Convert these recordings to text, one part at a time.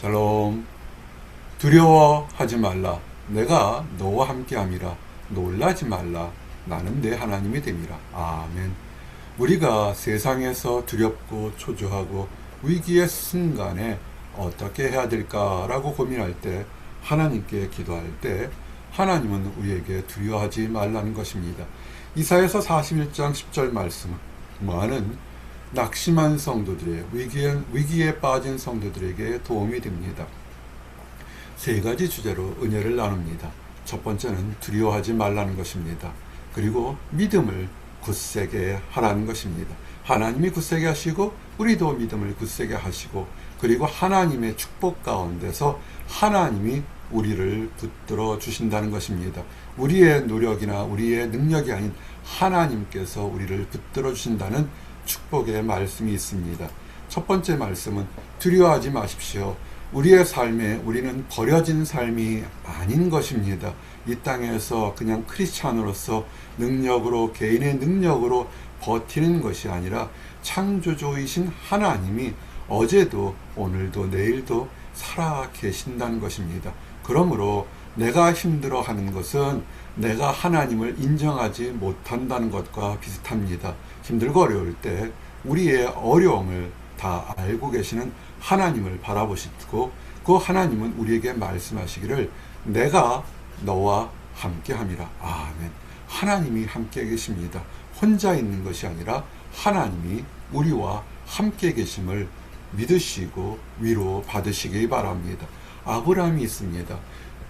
샬롬. 두려워하지 말라. 내가 너와 함께함이라. 놀라지 말라. 나는 내 하나님이 됨이라. 아멘. 우리가 세상에서 두렵고 초조하고 위기의 순간에 어떻게 해야 될까라고 고민할 때, 하나님께 기도할 때 하나님은 우리에게 두려워하지 말라는 것입니다. 이사야서 41장 10절 말씀은 낙심한 성도들의 위기에 빠진 성도들에게 도움이 됩니다. 세 가지 주제로 은혜를 나눕니다. 첫 번째는 두려워하지 말라는 것입니다. 그리고 믿음을 굳세게 하라는 것입니다. 하나님이 굳세게 하시고 우리도 믿음을 굳세게 하시고, 그리고 하나님의 축복 가운데서 하나님이 우리를 붙들어 주신다는 것입니다. 우리의 노력이나 우리의 능력이 아닌 하나님께서 우리를 붙들어 주신다는 축복의 말씀이 있습니다. 첫 번째 말씀은 두려워하지 마십시오. 우리의 삶에 우리는 버려진 삶이 아닌 것입니다. 이 땅에서 그냥 크리스찬으로서 능력으로, 개인의 능력으로 버티는 것이 아니라 창조주이신 하나님이 어제도 오늘도 내일도 살아 계신다는 것입니다. 그러므로 내가 힘들어하는 것은 내가 하나님을 인정하지 못한다는 것과 비슷합니다. 힘들고 어려울 때 우리의 어려움을 다 알고 계시는 하나님을 바라보시고, 그 하나님은 우리에게 말씀하시기를 내가 너와 함께함이라. 아멘. 하나님이 함께 계십니다. 혼자 있는 것이 아니라 하나님이 우리와 함께 계심을 믿으시고 위로 받으시기 바랍니다. 아브라함이 있습니다.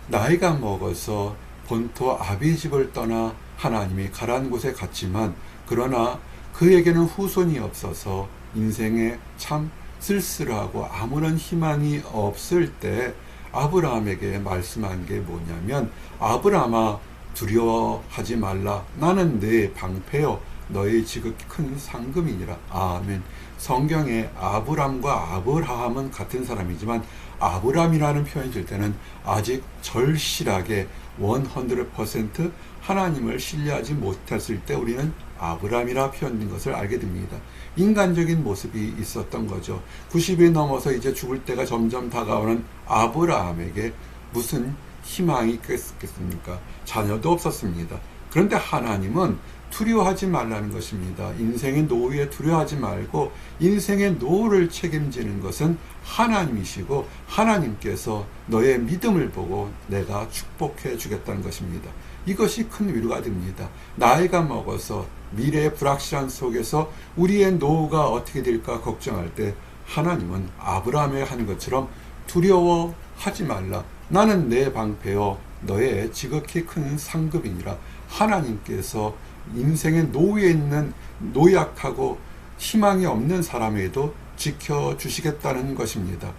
나이가 먹어서 본토 아비 집을 떠나 하나님이 가라는 곳에 갔지만, 그러나 그에게는 후손이 없어서 인생에 참 쓸쓸하고 아무런 희망이 없을 때 아브라함에게 말씀한 게 뭐냐면, 아브라함아 두려워하지 말라. 나는 네 방패요 너의 지극히 큰 상급이니라. 아멘. 성경에 아브람과 아브라함은 같은 사람이지만 아브람이라는 표현이 될 때는 아직 절실하게 100% 하나님을 신뢰하지 못했을 때 우리는 아브람이라 표현된 것을 알게 됩니다. 인간적인 모습이 있었던 거죠. 90이 넘어서 이제 죽을 때가 점점 다가오는 아브라함에게 무슨 희망이 있겠습니까? 자녀도 없었습니다. 그런데 하나님은 두려워하지 말라는 것입니다. 인생의 노후에 두려워하지 말고 인생의 노후를 책임지는 것은 하나님이시고, 하나님께서 너의 믿음을 보고 내가 축복해 주겠다는 것입니다. 이것이 큰 위로가 됩니다. 나이가 먹어서 미래의 불확실한 속에서 우리의 노후가 어떻게 될까 걱정할 때 하나님은 아브라함에 하는 것처럼 두려워하지 말라. 나는 내 방패요 너의 지극히 큰 상급이니라. 하나님께서 인생의 노후에 있는 노약하고 희망이 없는 사람에도 지켜주시겠다는 것입니다.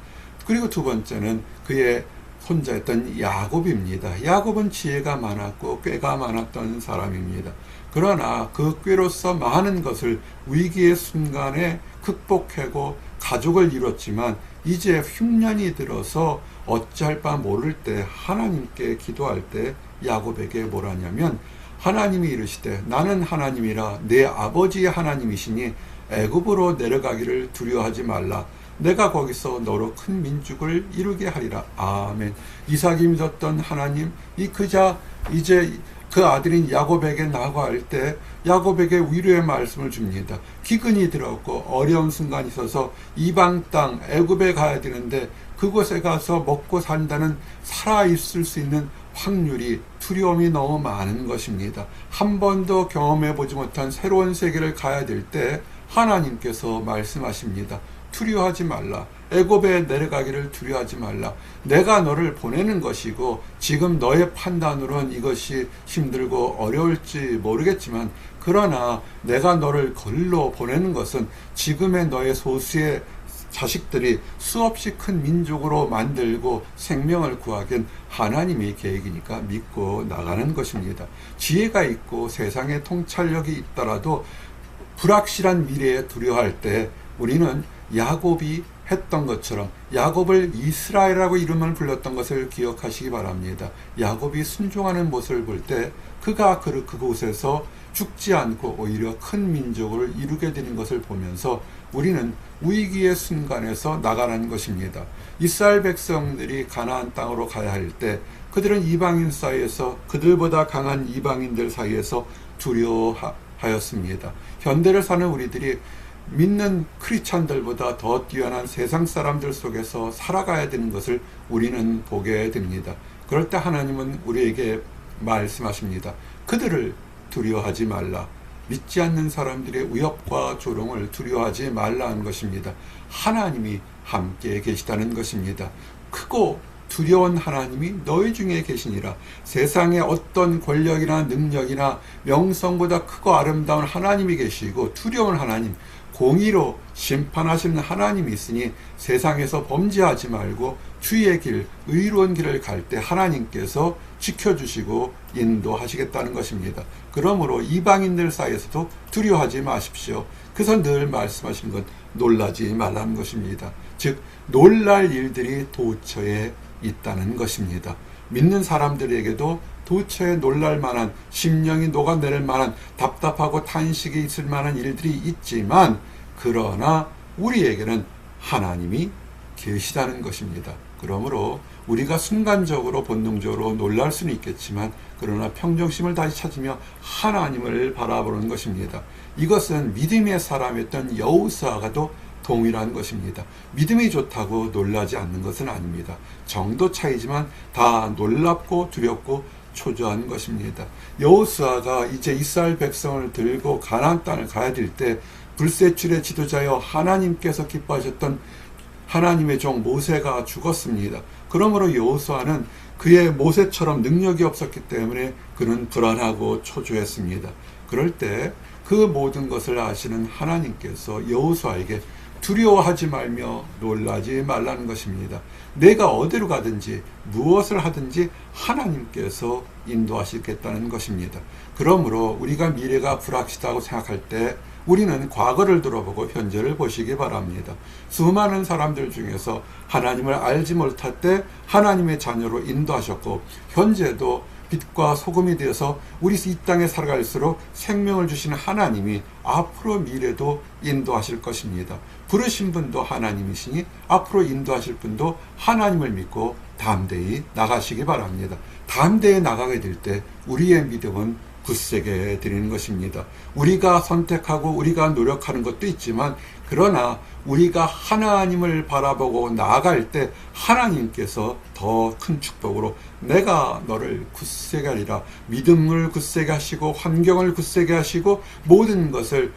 그리고 두 번째는 그의 손자였던 야곱입니다. 야곱은 지혜가 많았고 꾀가 많았던 사람입니다. 그러나 그 꾀로서 많은 것을 위기의 순간에 극복하고 가족을 이뤘지만, 이제 흉년이 들어서 어찌할 바 모를 때 하나님께 기도할 때 야곱에게 뭐라냐면, 하나님이 이르시되 나는 하나님이라 내 아버지의 하나님이시니 애굽으로 내려가기를 두려워하지 말라. 내가 거기서 너로 큰 민족을 이루게 하리라. 아멘. 이삭이 믿었던 하나님, 이제 그 아들인 야곱에게 나아갈 때 야곱에게 위로의 말씀을 줍니다. 기근이 들었고 어려운 순간이 있어서 이방 땅 애굽에 가야 되는데 그곳에 가서 먹고 산다는, 살아있을 수 있는 확률이, 두려움이 너무 많은 것입니다. 한 번도 경험해 보지 못한 새로운 세계를 가야 될 때 하나님께서 말씀하십니다. 두려워하지 말라. 애굽에 내려가기를 두려워하지 말라. 내가 너를 보내는 것이고, 지금 너의 판단으로는 이것이 힘들고 어려울지 모르겠지만, 그러나 내가 너를 거리로 보내는 것은 지금의 너의 소수의 자식들이 수없이 큰 민족으로 만들고 생명을 구하기엔 하나님의 계획이니까 믿고 나가는 것입니다. 지혜가 있고 세상에 통찰력이 있더라도 불확실한 미래에 두려워할 때 우리는 야곱이 했던 것처럼 야곱을 이스라엘이라고 이름을 불렀던 것을 기억하시기 바랍니다. 야곱이 순종하는 모습을 볼 때 그가 그곳에서 죽지 않고 오히려 큰 민족을 이루게 되는 것을 보면서 우리는 위기의 순간에서 나가는 것입니다. 이스라엘 백성들이 가나안 땅으로 가야 할 때 그들은 이방인 사이에서 그들보다 강한 이방인들 사이에서 두려워하였습니다. 현대를 사는 우리들이 믿는 크리스찬들보다 더 뛰어난 세상 사람들 속에서 살아가야 되는 것을 우리는 보게 됩니다. 그럴 때 하나님은 우리에게 말씀하십니다. 그들을 두려워하지 말라. 믿지 않는 사람들의 위협과 조롱을 두려워하지 말라는 것입니다. 하나님이 함께 계시다는 것입니다. 크고 두려운 하나님이 너희 중에 계시니라. 세상에 어떤 권력이나 능력이나 명성보다 크고 아름다운 하나님이 계시고 두려운 하나님, 공의로 심판하시는 하나님이 있으니 세상에서 범죄하지 말고 주의 길, 의로운 길을 갈 때 하나님께서 지켜주시고 인도하시겠다는 것입니다. 그러므로 이방인들 사이에서도 두려워하지 마십시오. 그래서 늘 말씀하시는 건 놀라지 말라는 것입니다. 즉 놀랄 일들이 도처에 있다는 것입니다. 믿는 사람들에게도 도처에 놀랄 만한, 심령이 녹아내릴 만한, 답답하고 탄식이 있을 만한 일들이 있지만 그러나 우리에게는 하나님이 계시다는 것입니다. 그러므로 우리가 순간적으로 본능적으로 놀랄 수는 있겠지만 그러나 평정심을 다시 찾으며 하나님을 바라보는 것입니다. 이것은 믿음의 사람이었던 여호수아가도 동일한 것입니다. 믿음이 좋다고 놀라지 않는 것은 아닙니다. 정도 차이지만 다 놀랍고 두렵고 초조한 것입니다. 여호수아가 이제 이스라엘 백성을 들고 가나안 땅을 가야 될 때 불세출의 지도자여 하나님께서 기뻐하셨던 하나님의 종 모세가 죽었습니다. 그러므로 여호수아는 그의 모세처럼 능력이 없었기 때문에 그는 불안하고 초조했습니다. 그럴 때 그 모든 것을 아시는 하나님께서 여호수아에게 두려워하지 말며 놀라지 말라는 것입니다. 내가 어디로 가든지 무엇을 하든지 하나님께서 인도하시겠다는 것입니다. 그러므로 우리가 미래가 불확실하다고 생각할 때 우리는 과거를 들어보고 현재를 보시기 바랍니다. 수많은 사람들 중에서 하나님을 알지 못할 때 하나님의 자녀로 인도하셨고 현재도 빛과 소금이 되어서 우리 이 땅에 살아갈수록 생명을 주시는 하나님이 앞으로 미래도 인도하실 것입니다. 부르신 분도 하나님이시니 앞으로 인도하실 분도 하나님을 믿고 담대히 나가시기 바랍니다. 담대히 나가게 될 때 우리의 믿음은 굳세게 드리는 것입니다. 우리가 선택하고 우리가 노력하는 것도 있지만 그러나 우리가 하나님을 바라보고 나아갈 때 하나님께서 더 큰 축복으로 내가 너를 굳세게 하리라. 믿음을 굳세게 하시고 환경을 굳세게 하시고 모든 것을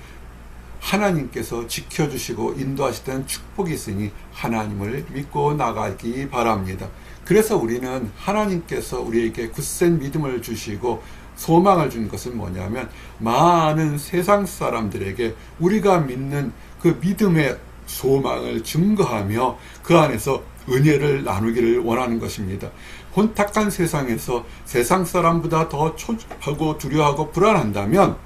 하나님께서 지켜주시고 인도하시던 축복이 있으니 하나님을 믿고 나가기 바랍니다. 그래서 우리는 하나님께서 우리에게 굳센 믿음을 주시고 소망을 준 것은 뭐냐면 많은 세상 사람들에게 우리가 믿는 그 믿음의 소망을 증거하며 그 안에서 은혜를 나누기를 원하는 것입니다. 혼탁한 세상에서 세상 사람보다 더 초조하고 두려워하고 불안한다면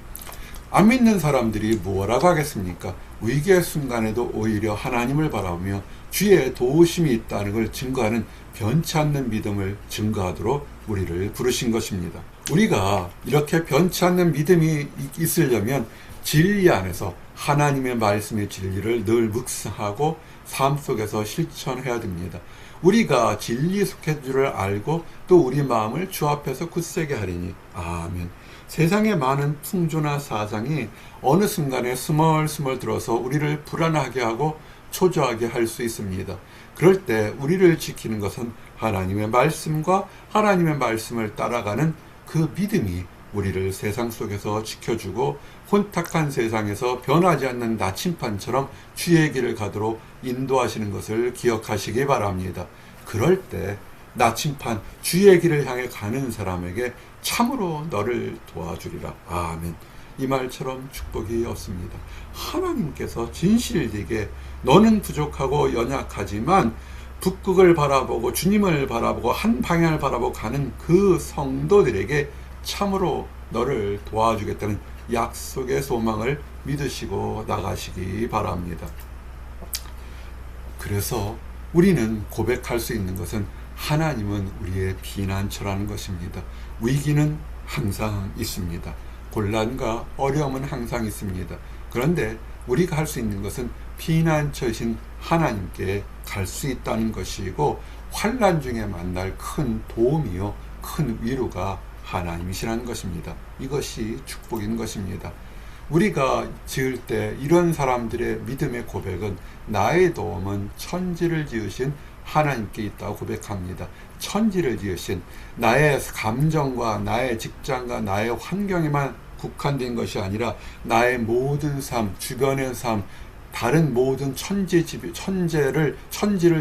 안 믿는 사람들이 뭐라고 하겠습니까? 위기의 순간에도 오히려 하나님을 바라보며 주의 도우심이 있다는 걸 증거하는 변치 않는 믿음을 증거하도록 우리를 부르신 것입니다. 우리가 이렇게 변치 않는 믿음이 있으려면 진리 안에서 하나님의 말씀의 진리를 늘 묵상하고 삶 속에서 실천해야 됩니다. 우리가 진리 속의 줄을 알고 또 우리 마음을 주 앞에서 굳세게 하리니 아멘. 세상의 많은 풍조나 사상이 어느 순간에 스멀스멀 들어서 우리를 불안하게 하고 초조하게 할 수 있습니다. 그럴 때 우리를 지키는 것은 하나님의 말씀과 하나님의 말씀을 따라가는 그 믿음이 우리를 세상 속에서 지켜주고 혼탁한 세상에서 변하지 않는 나침판처럼 주의 길을 가도록 인도하시는 것을 기억하시기 바랍니다. 그럴 때 나침판 주의 길을 향해 가는 사람에게 참으로 너를 도와주리라. 아멘. 이 말처럼 축복이 없습니다. 하나님께서 진실되게 너는 부족하고 연약하지만 북극을 바라보고 주님을 바라보고 한 방향을 바라보고 가는 그 성도들에게 참으로 너를 도와주겠다는 약속의 소망을 믿으시고 나가시기 바랍니다. 그래서 우리는 고백할 수 있는 것은 하나님은 우리의 피난처라는 것입니다. 위기는 항상 있습니다. 곤란과 어려움은 항상 있습니다. 그런데 우리가 할 수 있는 것은 피난처이신 하나님께 갈 수 있다는 것이고, 환난 중에 만날 큰 도움이요 큰 위로가 하나님이시라는 것입니다. 이것이 축복인 것입니다. 우리가 지을 때 이런 사람들의 믿음의 고백은 나의 도움은 천지를 지으신 하나님께 있다고 고백합니다. 천지를 지으신, 나의 감정과 나의 직장과 나의 환경에만 국한된 것이 아니라 나의 모든 삶, 주변의 삶, 다른 모든 천지를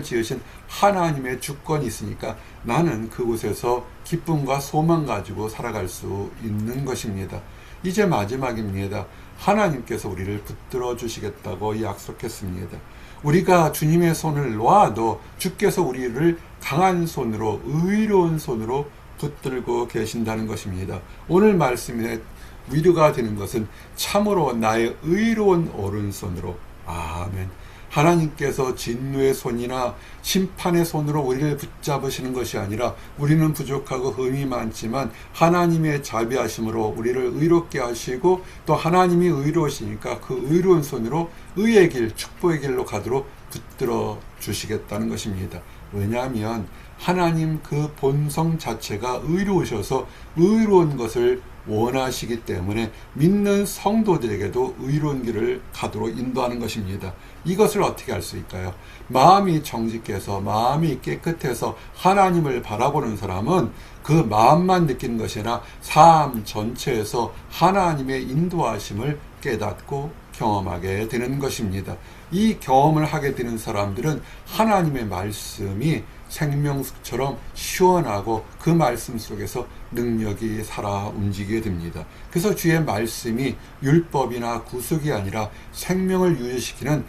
지으신 하나님의 주권이 있으니까 나는 그곳에서 기쁨과 소망 가지고 살아갈 수 있는 것입니다. 이제 마지막입니다. 하나님께서 우리를 붙들어 주시겠다고 약속했습니다. 우리가 주님의 손을 놓아도 주께서 우리를 강한 손으로, 의로운 손으로 붙들고 계신다는 것입니다. 오늘 말씀에 위로가 되는 것은 참으로 나의 의로운 오른손으로, 아멘. 하나님께서 진노의 손이나 심판의 손으로 우리를 붙잡으시는 것이 아니라 우리는 부족하고 흠이 많지만 하나님의 자비하심으로 우리를 의롭게 하시고, 또 하나님이 의로우시니까 그 의로운 손으로 의의 길, 축복의 길로 가도록 붙들어 주시겠다는 것입니다. 왜냐하면 하나님 그 본성 자체가 의로우셔서 의로운 것을 원하시기 때문에 믿는 성도들에게도 의로운 길을 가도록 인도하는 것입니다. 이것을 어떻게 할 수 있을까요? 마음이 정직해서, 마음이 깨끗해서 하나님을 바라보는 사람은 그 마음만 느끼는 것이 아니라 삶 전체에서 하나님의 인도하심을 깨닫고 경험하게 되는 것입니다. 이 경험을 하게 되는 사람들은 하나님의 말씀이 생명수처럼 시원하고 그 말씀 속에서 능력이 살아 움직이게 됩니다. 그래서 주의 말씀이 율법이나 구속이 아니라 생명을 유지시키는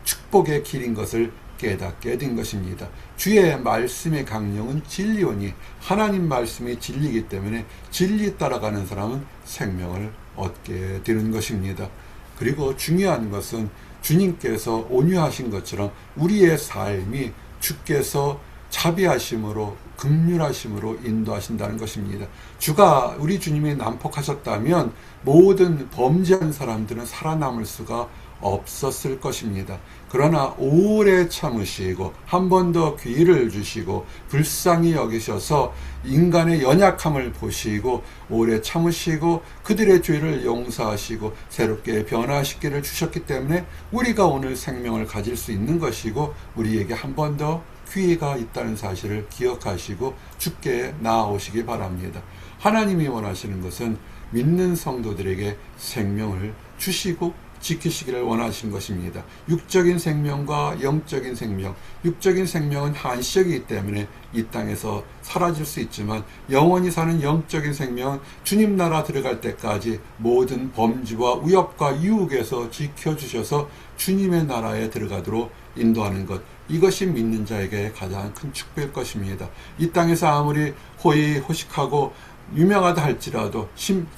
축복의 길인 것을 깨닫게 된 것입니다. 주의 말씀의 강령은 진리오니, 하나님 말씀이 진리이기 때문에 진리 따라가는 사람은 생명을 얻게 되는 것입니다. 그리고 중요한 것은 주님께서 온유하신 것처럼 우리의 삶이 주께서 자비하심으로, 긍휼하심으로 인도하신다는 것입니다. 주가, 우리 주님이 난폭하셨다면 모든 범죄한 사람들은 살아남을 수가 없었을 것입니다. 그러나 오래 참으시고 한 번 더 기회를 주시고 불쌍히 여기셔서 인간의 연약함을 보시고 오래 참으시고 그들의 죄를 용서하시고 새롭게 변화시키를 주셨기 때문에 우리가 오늘 생명을 가질 수 있는 것이고, 우리에게 한 번 더 기회가 있다는 사실을 기억하시고 주께 나아오시기 바랍니다. 하나님이 원하시는 것은 믿는 성도들에게 생명을 주시고 지키시기를 원하신 것입니다. 육적인 생명과 영적인 생명, 육적인 생명은 한시적이기 때문에 이 땅에서 사라질 수 있지만 영원히 사는 영적인 생명은 주님 나라 들어갈 때까지 모든 범죄와 위협과 유혹에서 지켜주셔서 주님의 나라에 들어가도록 인도하는 것, 이것이 믿는 자에게 가장 큰 축복일 것입니다. 이 땅에서 아무리 호의호식하고 유명하다 할지라도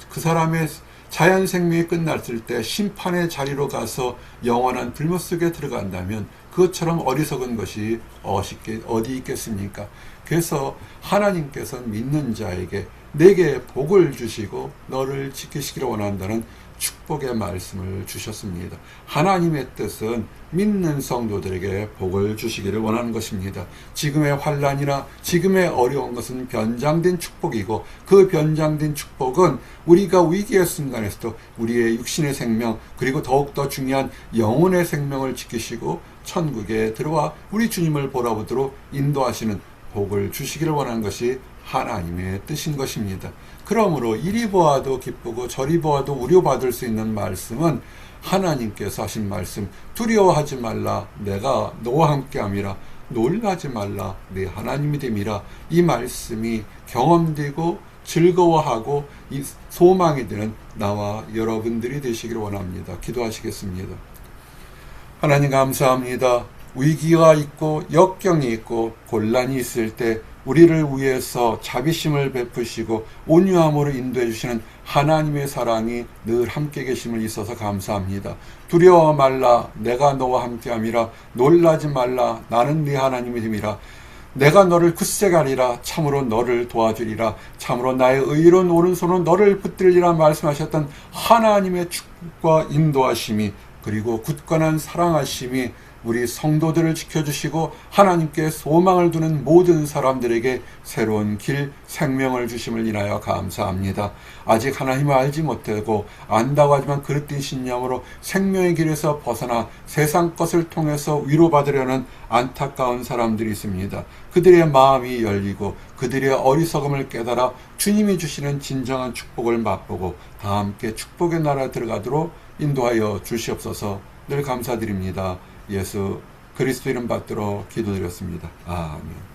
그 사람의 자연 생명이 끝났을 때 심판의 자리로 가서 영원한 불못 속에 들어간다면 그것처럼 어리석은 것이 어디 있겠습니까? 그래서 하나님께서는 믿는 자에게 내게 복을 주시고 너를 지키시기를 원한다는 축복의 말씀을 주셨습니다. 하나님의 뜻은 믿는 성도들에게 복을 주시기를 원하는 것입니다. 지금의 환난이나 지금의 어려운 것은 변장된 축복이고, 그 변장된 축복은 우리가 위기의 순간에서도 우리의 육신의 생명, 그리고 더욱더 중요한 영혼의 생명을 지키시고 천국에 들어와 우리 주님을 보라보도록 인도하시는 복을 주시기를 원하는 것이 하나님의 뜻인 것입니다. 그러므로 이리 보아도 기쁘고 저리 보아도 우려받을 수 있는 말씀은 하나님께서 하신 말씀, 두려워하지 말라, 내가 너와 함께함이라, 놀라지 말라, 내 하나님이 됨이라. 이 말씀이 경험되고 즐거워하고 이 소망이 되는 나와 여러분들이 되시기를 원합니다. 기도하시겠습니다. 하나님 감사합니다. 위기가 있고 역경이 있고 곤란이 있을 때 우리를 위해서 자비심을 베푸시고 온유함으로 인도해 주시는 하나님의 사랑이 늘 함께 계심을 있어서 감사합니다. 두려워 말라, 내가 너와 함께함이라. 놀라지 말라, 나는 네 하나님이 됨이라. 내가 너를 굳세게 하리라. 참으로 너를 도와주리라. 참으로 나의 의로운 오른손은 너를 붙들리라 말씀하셨던 하나님의 축복과 인도하심이, 그리고 굳건한 사랑하심이 우리 성도들을 지켜주시고 하나님께 소망을 두는 모든 사람들에게 새로운 길, 생명을 주심을 인하여 감사합니다. 아직 하나님을 알지 못하고 안다고 하지만 그릇된 신념으로 생명의 길에서 벗어나 세상 것을 통해서 위로받으려는 안타까운 사람들이 있습니다. 그들의 마음이 열리고 그들의 어리석음을 깨달아 주님이 주시는 진정한 축복을 맛보고 다 함께 축복의 나라에 들어가도록 인도하여 주시옵소서. 늘 감사드립니다. 예수 그리스도 이름 받들어 기도드렸습니다. 아멘.